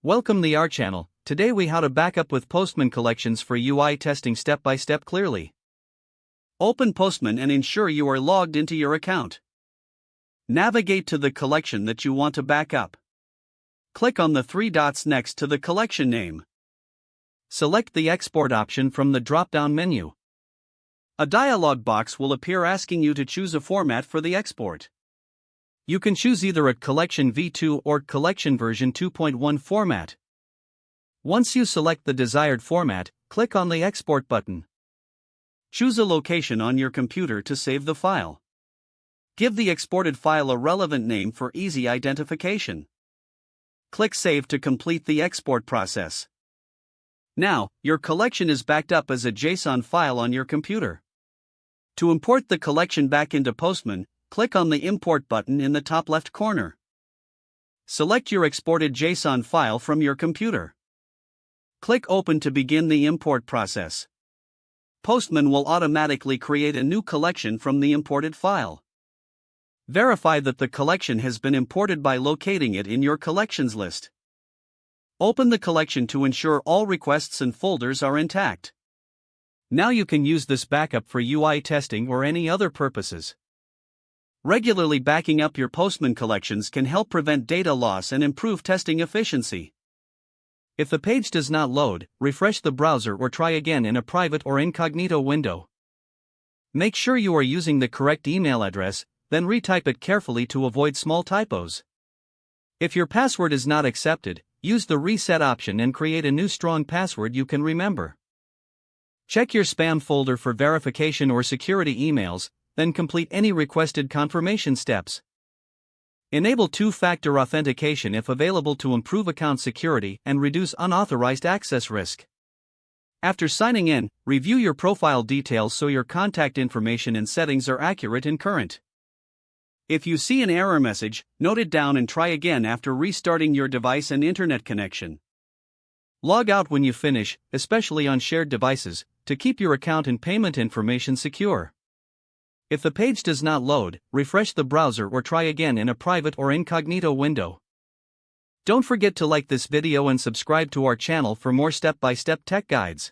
Welcome to our channel. Today we how to back up with Postman collections for UI testing step by step clearly. Open Postman and ensure you are logged into your account. Navigate to the collection that you want to back up. Click on the three dots next to the collection name. Select the export option from the drop-down menu. A dialog box will appear asking you to choose a format for the export. You can choose either a Collection v2 or Collection version 2.1 format. Once you select the desired format, click on the Export button. Choose a location on your computer to save the file. Give the exported file a relevant name for easy identification. Click Save to complete the export process. Now, your collection is backed up as a JSON file on your computer. To import the collection back into Postman, click on the Import button in the top left corner. Select your exported JSON file from your computer. Click Open to begin the import process. Postman will automatically create a new collection from the imported file. Verify that the collection has been imported by locating it in your collections list. Open the collection to ensure all requests and folders are intact. Now you can use this backup for UI testing or any other purposes. Regularly backing up your Postman collections can help prevent data loss and improve testing efficiency. If the page does not load, refresh the browser or try again in a private or incognito window. Make sure you are using the correct email address, then retype it carefully to avoid small typos. If your password is not accepted, use the reset option and create a new strong password you can remember. Check your spam folder for verification or security emails, then complete any requested confirmation steps. Enable two-factor authentication if available to improve account security and reduce unauthorized access risk. After signing in, review your profile details so your contact information and settings are accurate and current. If you see an error message, note it down and try again after restarting your device and internet connection. Log out when you finish, especially on shared devices, to keep your account and payment information secure. If the page does not load, refresh the browser or try again in a private or incognito window. Don't forget to like this video and subscribe to our channel for more step-by-step tech guides.